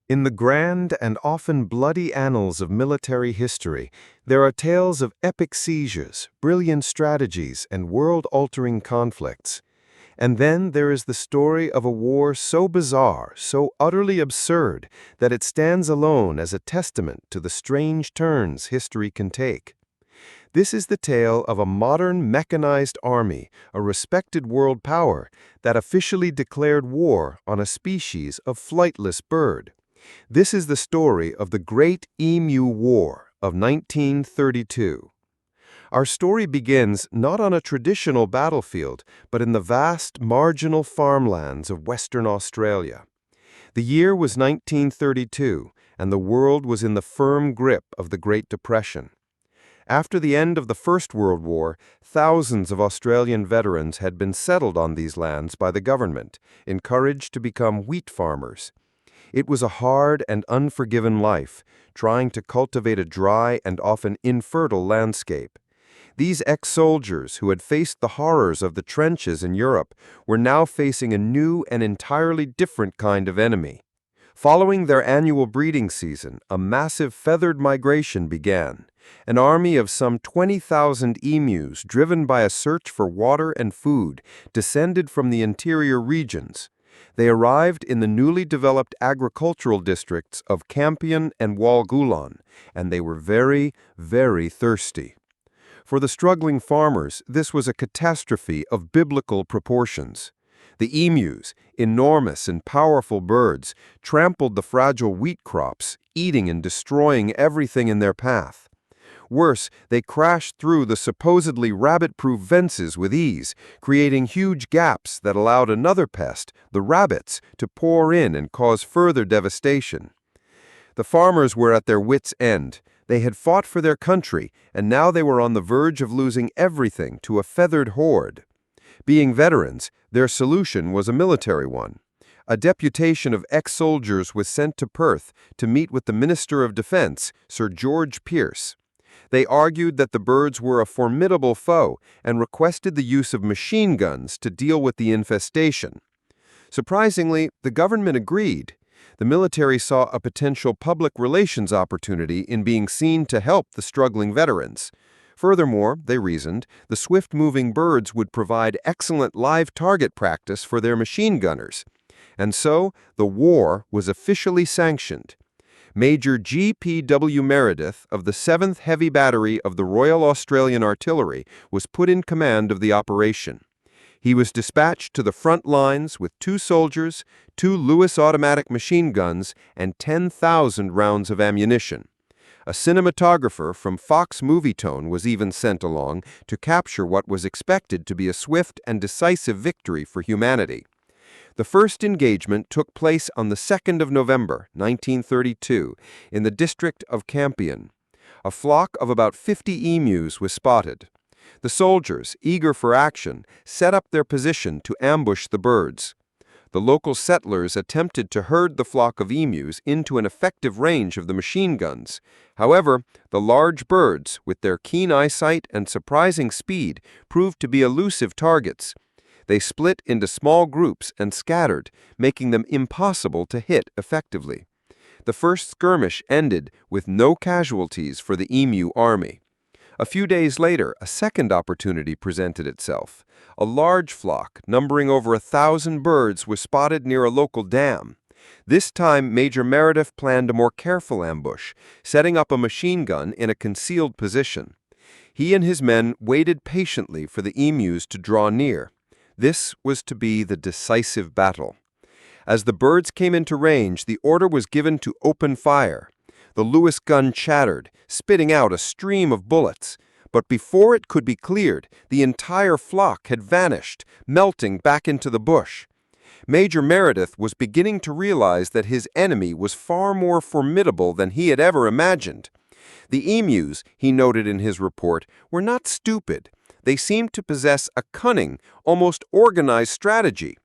In the grand and often bloody annals of military history, there are tales of epic sieges, brilliant strategies, and world-altering conflicts. And then there is the story of a war so bizarre, so utterly absurd, that it stands alone as a testament to the strange turns history can take. This is the tale of a modern mechanized army, a respected world power, that officially declared war on a species of flightless bird. This is the story of the Great Emu War of 1932. Our story begins not on a traditional battlefield, but in the vast, marginal farmlands of Western Australia. The year was 1932, and the world was in the firm grip of the Great Depression. After the end of the First World War, thousands of Australian veterans had been settled on these lands by the government, encouraged to become wheat farmers. It was a hard and unforgiving life, trying to cultivate a dry and often infertile landscape. These ex-soldiers who had faced the horrors of the trenches in Europe were now facing a new and entirely different kind of enemy. Following their annual breeding season, a massive feathered migration began. An army of some 20,000 emus, driven by a search for water and food, descended from the interior regions. They arrived in the newly developed agricultural districts of Campion and Walgulan, and they were very, very thirsty. For the struggling farmers, this was a catastrophe of biblical proportions. The emus, enormous and powerful birds, trampled the fragile wheat crops, eating and destroying everything in their path. Worse, they crashed through the supposedly rabbit-proof fences with ease, creating huge gaps that allowed another pest, the rabbits, to pour in and cause further devastation. The farmers were at their wits' end. They had fought for their country, and now they were on the verge of losing everything to a feathered horde. Being veterans, their solution was a military one. A deputation of ex-soldiers was sent to Perth to meet with the Minister of Defence, Sir George Pearce. They argued that the birds were a formidable foe and requested the use of machine guns to deal with the infestation. Surprisingly, the government agreed. The military saw a potential public relations opportunity in being seen to help the struggling veterans. Furthermore, they reasoned, the swift-moving birds would provide excellent live target practice for their machine gunners. And so, the war was officially sanctioned. Major G.P.W. Meredith of the 7th Heavy Battery of the Royal Australian Artillery was put in command of the operation. He was dispatched to the front lines with 2 soldiers, 2 Lewis automatic machine guns, and 10,000 rounds of ammunition. A cinematographer from Fox Movietone was even sent along to capture what was expected to be a swift and decisive victory for humanity. The first engagement took place on the 2nd of November, 1932, in the district of Campion. A flock of about 50 emus was spotted. The soldiers, eager for action, set up their position to ambush the birds. The local settlers attempted to herd the flock of emus into an effective range of the machine guns. However, the large birds, with their keen eyesight and surprising speed, proved to be elusive targets. They split into small groups and scattered, making them impossible to hit effectively. The first skirmish ended with no casualties for the emu army. A few days later, a second opportunity presented itself. A large flock, numbering over 1,000 birds, was spotted near a local dam. This time, Major Meredith planned a more careful ambush, setting up a machine gun in a concealed position. He and his men waited patiently for the emus to draw near. This was to be the decisive battle. As the birds came into range, the order was given to open fire. The Lewis gun chattered, spitting out a stream of bullets. But before it could be cleared, the entire flock had vanished, melting back into the bush. Major Meredith was beginning to realize that his enemy was far more formidable than he had ever imagined. The emus, he noted in his report, were not stupid. They seemed to possess a cunning, almost organized strategy.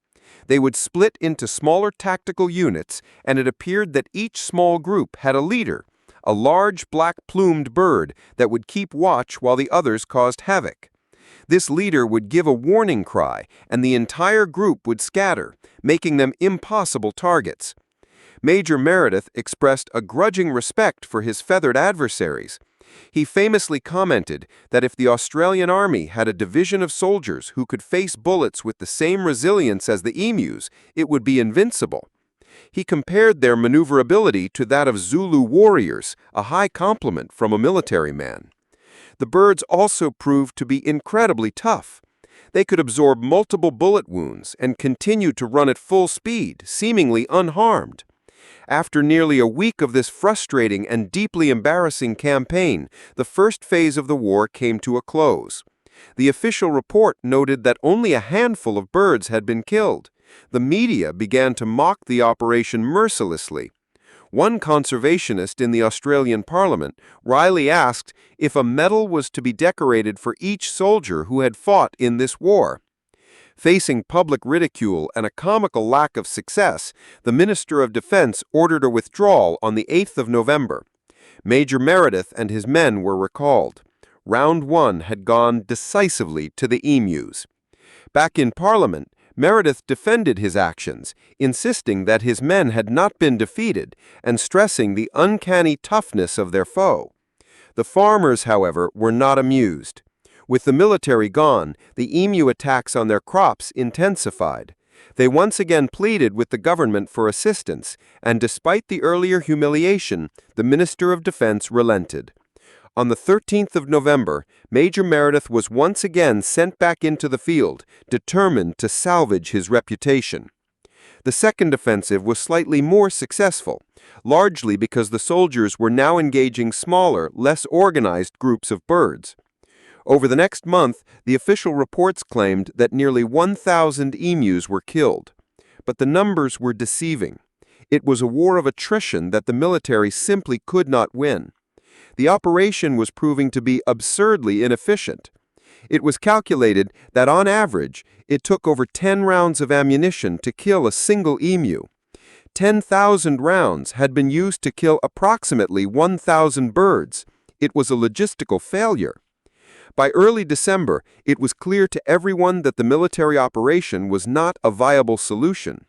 They would split into smaller tactical units, and it appeared that each small group had a leader, a large black-plumed bird that would keep watch while the others caused havoc. This leader would give a warning cry, and the entire group would scatter, making them impossible targets. Major Meredith expressed a grudging respect for his feathered adversaries. He famously commented that if the Australian Army had a division of soldiers who could face bullets with the same resilience as the emus, it would be invincible. He compared their maneuverability to that of Zulu warriors, a high compliment from a military man. The birds also proved to be incredibly tough. They could absorb multiple bullet wounds and continue to run at full speed, seemingly unharmed. After nearly a week of this frustrating and deeply embarrassing campaign, the first phase of the war came to a close. The official report noted that only a handful of birds had been killed. The media began to mock the operation mercilessly. One conservationist in the Australian Parliament, Riley, asked if a medal was to be decorated for each soldier who had fought in this war. Facing public ridicule and a comical lack of success, the Minister of Defense ordered a withdrawal on the 8th of November. Major Meredith and his men were recalled. Round 1 had gone decisively to the emus. Back in Parliament, Meredith defended his actions, insisting that his men had not been defeated and stressing the uncanny toughness of their foe. The farmers, however, were not amused. With the military gone, the emu attacks on their crops intensified. They once again pleaded with the government for assistance, and despite the earlier humiliation, the Minister of Defense relented. On the 13th of November, Major Meredith was once again sent back into the field, determined to salvage his reputation. The second offensive was slightly more successful, largely because the soldiers were now engaging smaller, less organized groups of birds. Over the next month, the official reports claimed that nearly 1,000 emus were killed. But the numbers were deceiving. It was a war of attrition that the military simply could not win. The operation was proving to be absurdly inefficient. It was calculated that on average, it took over 10 rounds of ammunition to kill a single emu. 10,000 rounds had been used to kill approximately 1,000 birds. It was a logistical failure. By early December, it was clear to everyone that the military operation was not a viable solution.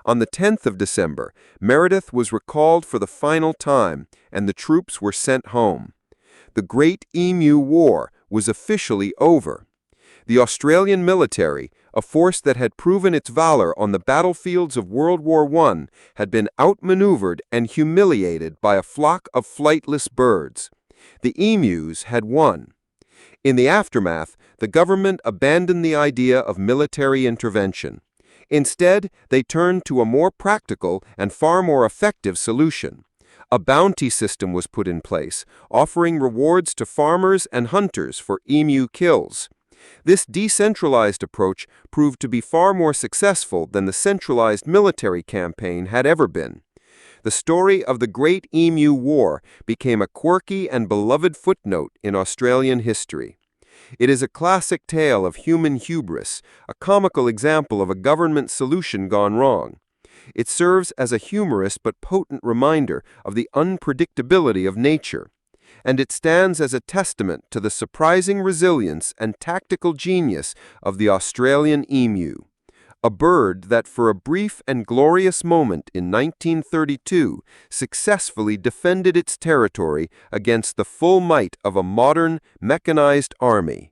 On the 10th of December, Meredith was recalled for the final time, and the troops were sent home. The Great Emu War was officially over. The Australian military, a force that had proven its valor on the battlefields of World War I, had been outmaneuvered and humiliated by a flock of flightless birds. The emus had won. In the aftermath, the government abandoned the idea of military intervention. Instead, they turned to a more practical and far more effective solution. A bounty system was put in place, offering rewards to farmers and hunters for emu kills. This decentralized approach proved to be far more successful than the centralized military campaign had ever been. The story of the Great Emu War became a quirky and beloved footnote in Australian history. It is a classic tale of human hubris, a comical example of a government solution gone wrong. It serves as a humorous but potent reminder of the unpredictability of nature, and it stands as a testament to the surprising resilience and tactical genius of the Australian emu. A bird that for a brief and glorious moment in 1932 successfully defended its territory against the full might of a modern, mechanized army.